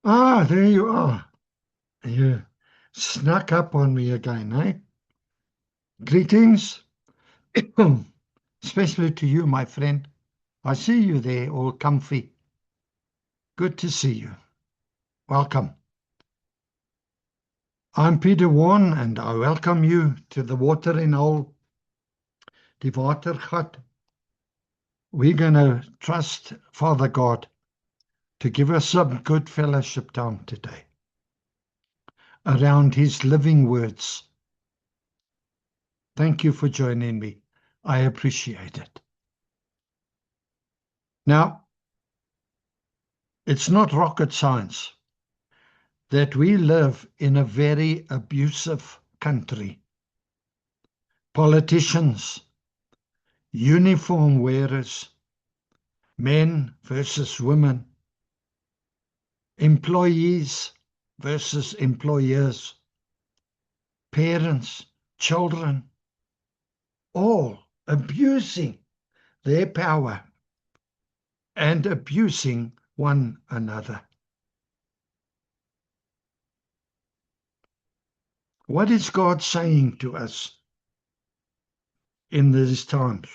Ah, there you are. You snuck up on me again, eh? Greetings, especially to you, my friend. I see you there, all comfy. Good to see you. Welcome. I'm Peter Warren, and I welcome you to the Watering Hole, die Watergat. We're going to trust Father God to give us some good fellowship time today around His living words. Thank you for joining me. I appreciate it. Now, it's not rocket science that we live in a very abusive country. Politicians, uniform wearers, men versus women, employees versus employers, parents, children, all abusing their power and abusing one another. What is God saying to us in these times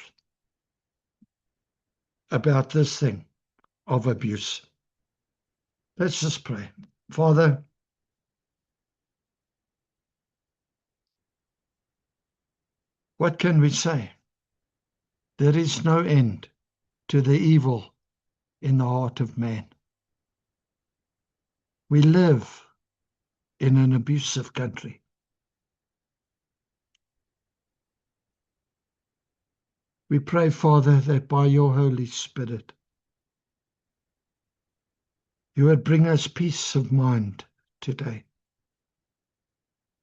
about this thing of abuse? Let's just pray. Father, what can we say? There is no end to the evil in the heart of man. We live in an abusive country. We pray, Father, that by your Holy Spirit, you would bring us peace of mind today,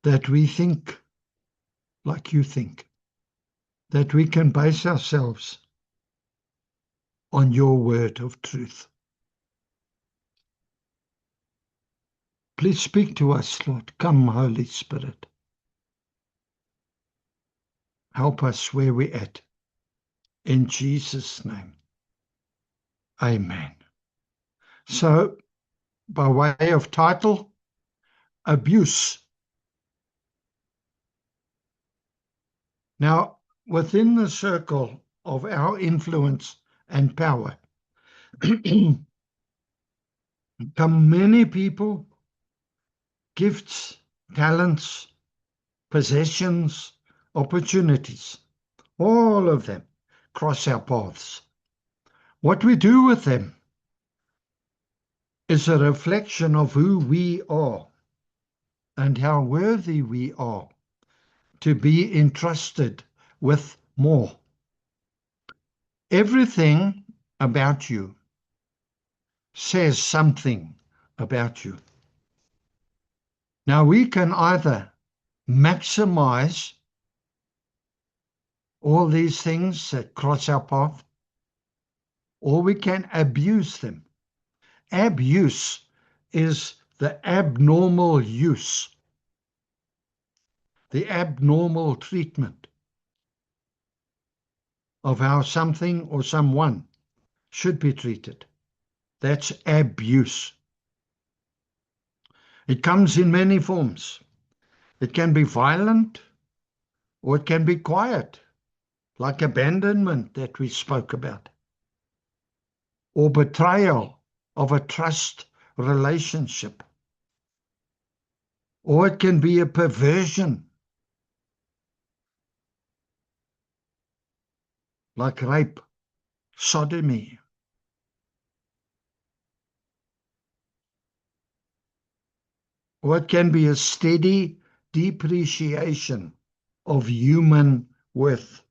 that we think like you think, that we can base ourselves on your word of truth. Please speak to us, Lord. Come, Holy Spirit. Help us where we're at. In Jesus' name, amen. So, by way of title, abuse. Now, within the circle of our influence and power come many people, gifts, talents, possessions, opportunities. All of them cross our paths. What we do with them is a reflection of who we are and how worthy we are to be entrusted with more. Everything about you says something about you. Now, we can either maximize all these things that cross our path, or we can abuse them. Abuse is the abnormal use, the abnormal treatment of how something or someone should be treated. That's abuse. It comes in many forms. It can be violent, or it can be quiet, like abandonment that we spoke about, or betrayal of a trust relationship. Or it can be a perversion, like rape, sodomy. Or it can be a steady depreciation of human worth.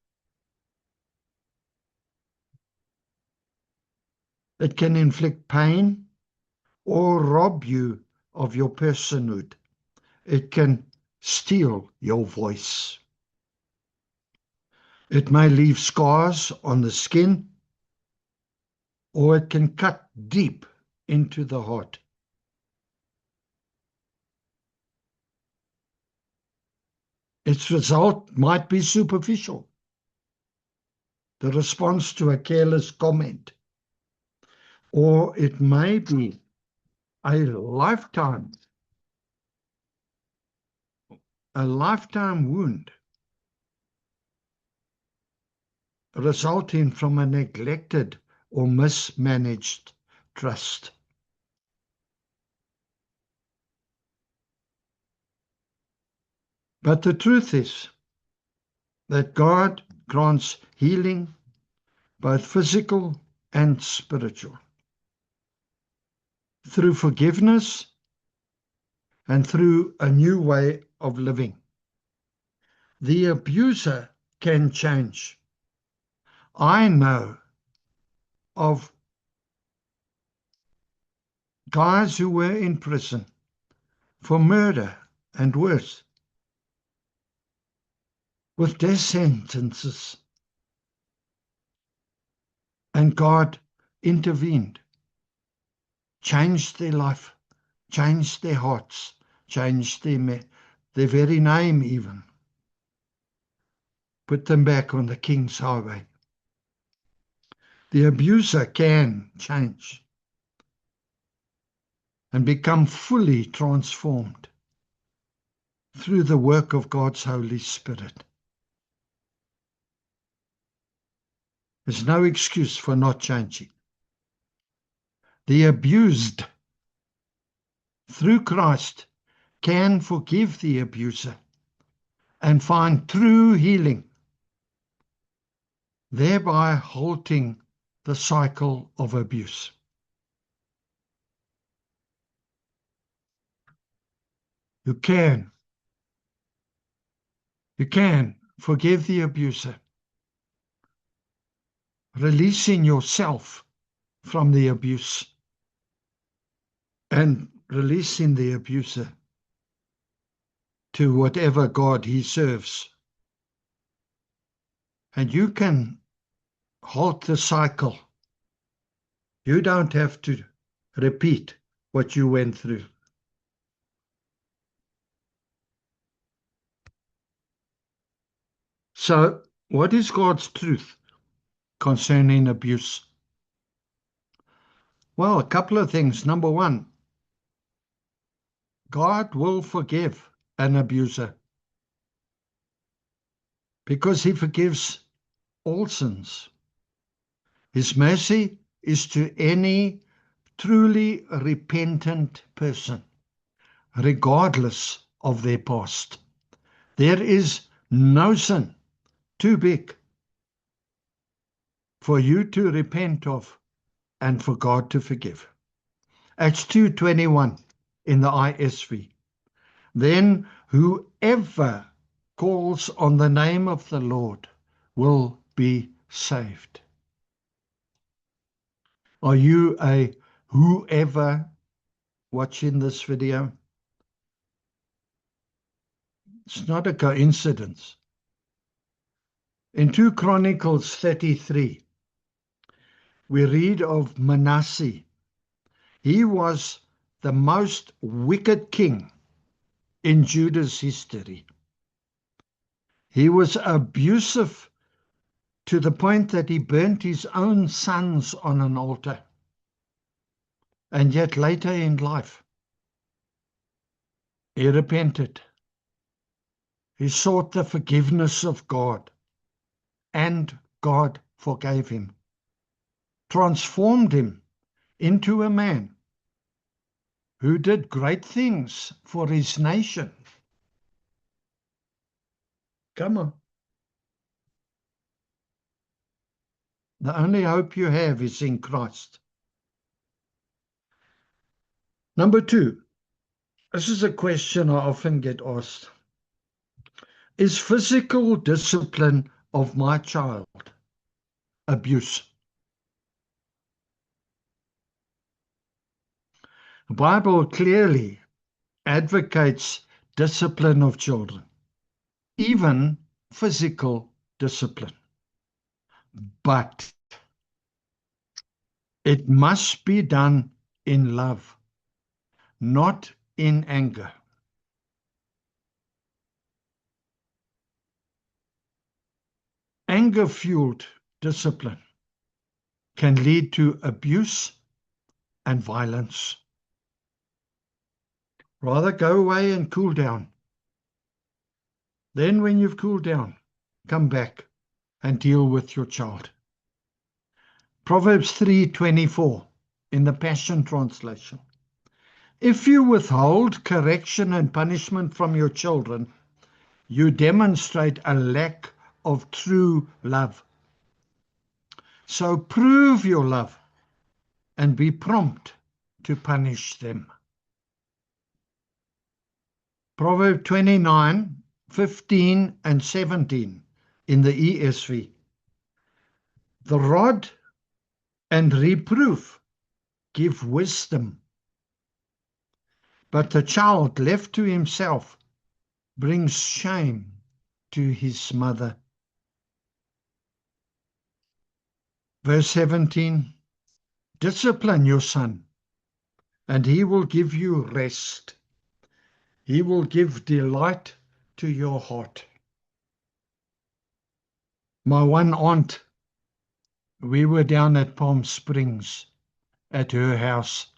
It can inflict pain or rob you of your personhood. It can steal your voice. It may leave scars on the skin, or it can cut deep into the heart. Its result might be superficial, the response to a careless comment, or it may be a lifetime wound resulting from a neglected or mismanaged trust. But the truth is that God grants healing, both physical and spiritual, through forgiveness and through a new way of living. The abuser can change. I know of guys who were in prison for murder and worse, with death sentences, and God intervened, changed their life, changed their hearts, changed their very name even, put them back on the King's highway. The abuser can change and become fully transformed through the work of God's Holy Spirit. There's no excuse for not changing. The abused, through Christ, can forgive the abuser and find true healing, thereby halting the cycle of abuse. You can forgive the abuser, releasing yourself from the abuse and releasing the abuser to whatever God he serves. And you can halt the cycle. You don't have to repeat what you went through. So, what is God's truth concerning abuse? Well, a couple of things. Number one, God will forgive an abuser because he forgives all sins. His mercy is to any truly repentant person, regardless of their past. There is no sin too big for you to repent of and for God to forgive. Acts 2:21 in the ISV. Then whoever calls on the name of the Lord will be saved. Are you a whoever watching this video? It's not a coincidence. In 2 Chronicles 33, we read of Manasseh. He was the most wicked king in Judah's history. He was abusive to the point that he burnt his own sons on an altar. And yet later in life, he repented. He sought the forgiveness of God, and God forgave him, transformed him into a man who did great things for his nation. Come on. The only hope you have is in Christ. Number two, this is a question I often get asked. Is physical discipline of my child abuse? The Bible clearly advocates discipline of children, even physical discipline. But it must be done in love, not in anger. Anger-fueled discipline can lead to abuse and violence. Rather go away and cool down. Then when you've cooled down, come back and deal with your child. Proverbs 3:24 in the Passion Translation. If you withhold correction and punishment from your children, you demonstrate a lack of true love. So prove your love and be prompt to punish them. Proverbs 29:15 and 17 in the ESV. The rod and reproof give wisdom, but the child left to himself brings shame to his mother. Verse 17, discipline your son, and he will give you rest. He will give delight to your heart. My one aunt, we were down at Palm Springs at her house,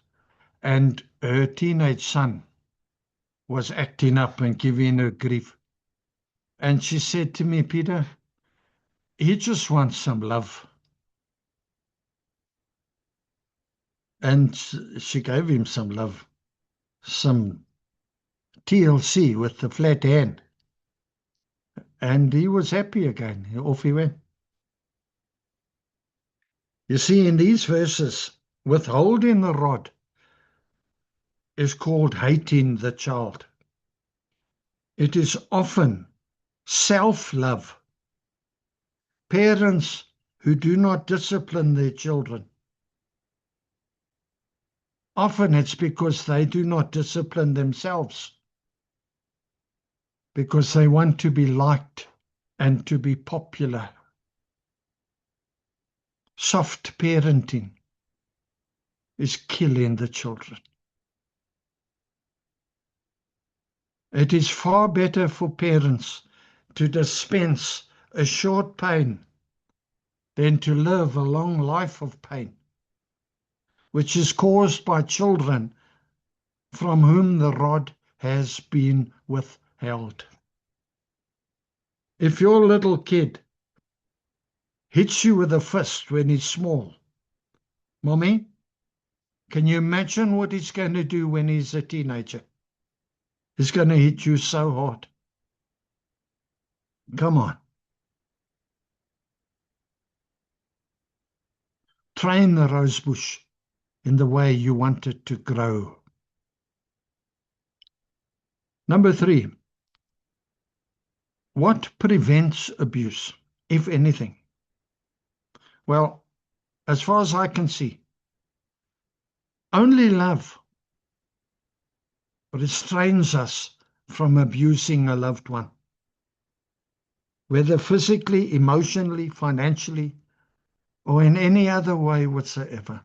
and her teenage son was acting up and giving her grief. And she said to me, Peter, he just wants some love. And she gave him some love, some TLC with the flat hand. And he was happy again. Off he went. You see, in these verses, withholding the rod is called hating the child. It is often self-love. Parents who do not discipline their children. Often it's because they do not discipline themselves, because they want to be liked and to be popular. Soft parenting is killing the children. It is far better for parents to dispense a short pain than to live a long life of pain, which is caused by children from whom the rod has been withheld. If your little kid hits you with a fist when he's small, Mommy, can you imagine what he's going to do when he's a teenager? He's going to hit you so hard. Come on. Train the rosebush in the way you want it to grow. Number 3, what prevents abuse, if anything? Well, as far as I can see, only love restrains us from abusing a loved one, whether physically, emotionally, financially, or in any other way whatsoever.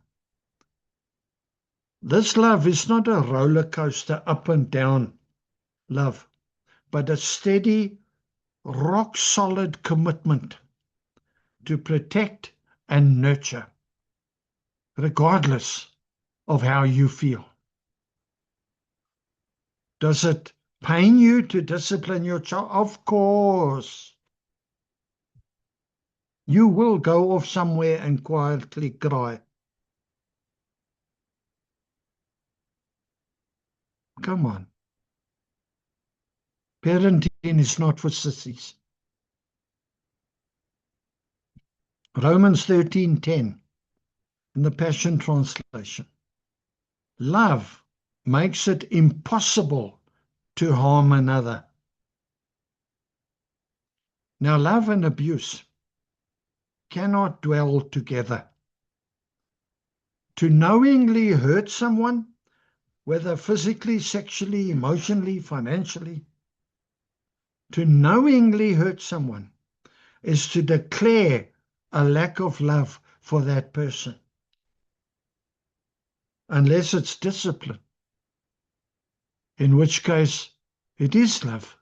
This love is not a roller coaster up and down love, but a steady, rock-solid commitment to protect and nurture, regardless of how you feel. Does it pain you to discipline your child? Of course. You will go off somewhere and quietly cry. Come on. Parenting is not for sissies. Romans 13:10 in the Passion Translation. Love makes it impossible to harm another. Now, love and abuse cannot dwell together. To knowingly hurt someone, whether physically, sexually, emotionally, financially, to knowingly hurt someone is to declare a lack of love for that person, unless it's discipline, in which case it is love.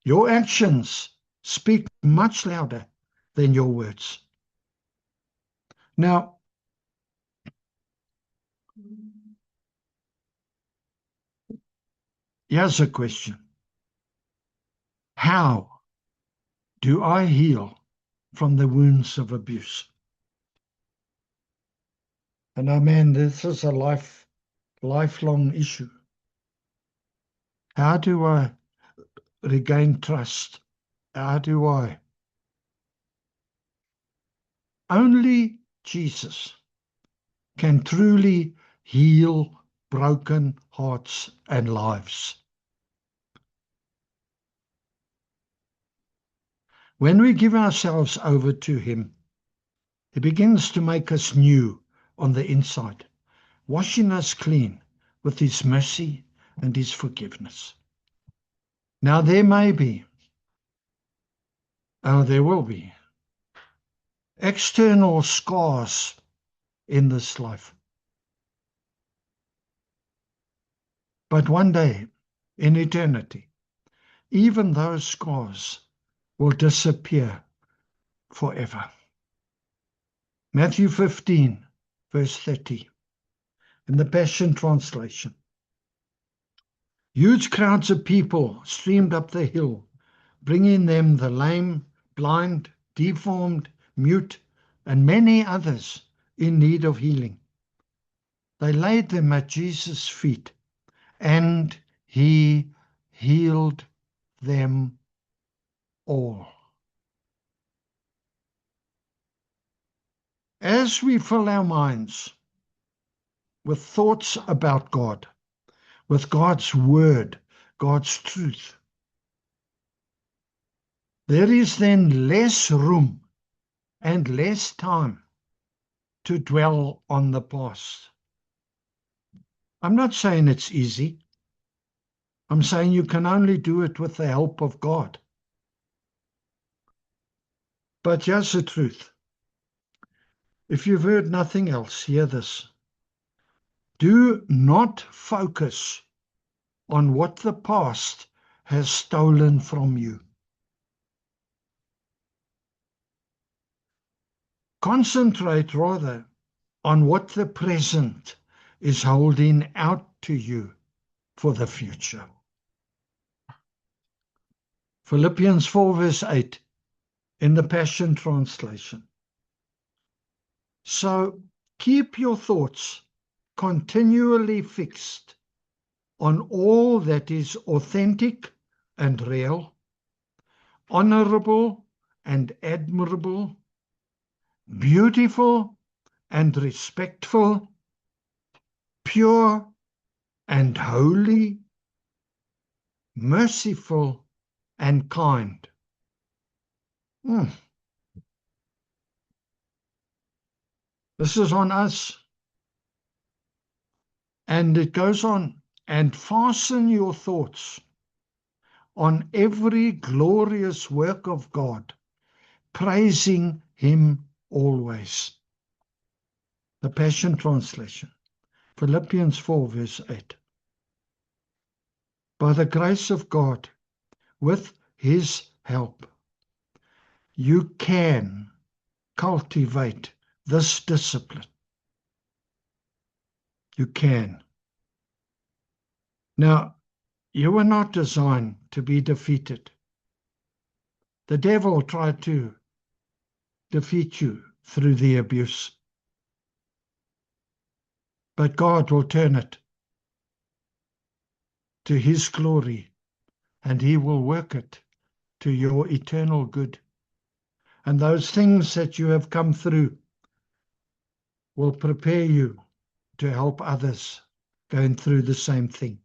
Your actions speak much louder than your words. Now, Here's a question. How do I heal from the wounds of abuse? And oh man, this is a lifelong issue. How do I regain trust? How do I? Only Jesus can truly heal broken hearts and lives. When we give ourselves over to Him, He begins to make us new on the inside, washing us clean with His mercy and His forgiveness. Now there will be external scars in this life. But one day, in eternity, even those scars will disappear forever. Matthew 15, verse 30, in the Passion Translation. Huge crowds of people streamed up the hill, bringing them the lame, blind, deformed, mute, and many others in need of healing. They laid them at Jesus' feet, and He healed them all. As we fill our minds with thoughts about God, with God's word, God's truth, there is then less room and less time to dwell on the past. I'm not saying it's easy. I'm saying you can only do it with the help of God. But here's the truth. If you've heard nothing else, hear this. Do not focus on what the past has stolen from you. Concentrate rather on what the present is holding out to you for the future. Philippians 4 verse 8 in the Passion Translation. So keep your thoughts continually fixed on all that is authentic and real, honorable and admirable, beautiful and respectful, pure and holy, merciful and kind. This is on us. And it goes on, and fasten your thoughts on every glorious work of God, praising Him always. The Passion Translation, Philippians 4 verse 8. By the grace of God, with His help, you can cultivate this discipline. You can. Now, you were not designed to be defeated. The devil tried to defeat you through the abuse. But God will turn it to His glory, and He will work it to your eternal good. And those things that you have come through will prepare you to help others going through the same thing.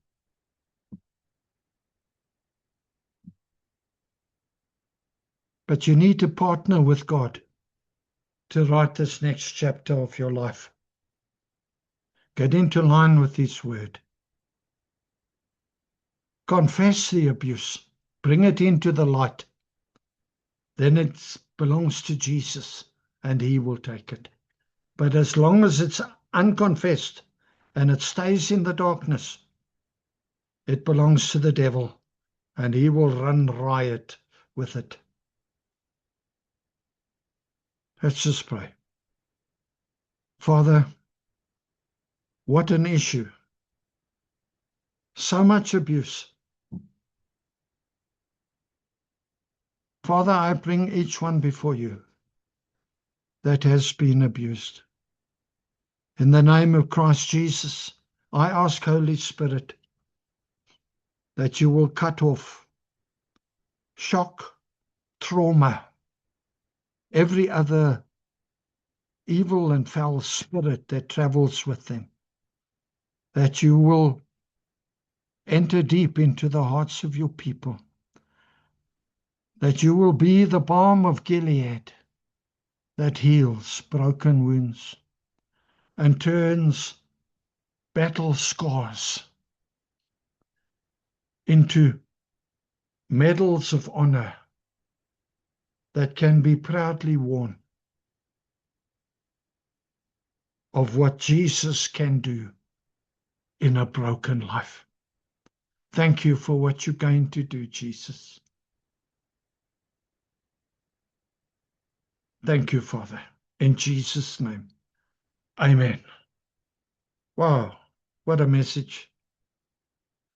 But you need to partner with God to write this next chapter of your life. Get into line with His word. Confess the abuse. Bring it into the light. Then it belongs to Jesus, and He will take it. But as long as it's unconfessed and it stays in the darkness, it belongs to the devil, and he will run riot with it. Let's just pray. Father, what an issue. So much abuse, Father, I bring each one before you that has been abused. In the name of Christ Jesus, I ask, Holy Spirit, that you will cut off shock, trauma, every other evil and foul spirit that travels with them, that you will enter deep into the hearts of your people, that you will be the balm of Gilead that heals broken wounds and turns battle scars into medals of honor that can be proudly worn of what Jesus can do in a broken life. Thank you for what you're going to do, Jesus. Thank you, Father. In Jesus' name, amen. Wow, what a message.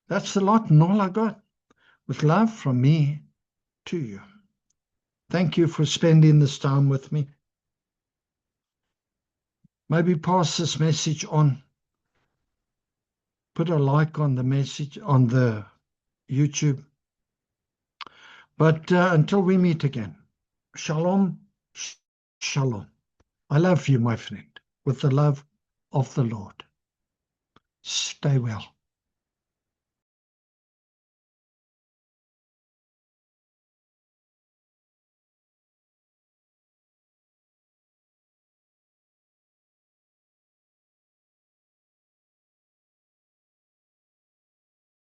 That's a lot and all I got. With love from me to you. Thank you for spending this time with me. Maybe pass this message on. Put a like on the message on the YouTube. But until we meet again, shalom, shalom. I love you, my friend, with the love of the Lord. Stay well.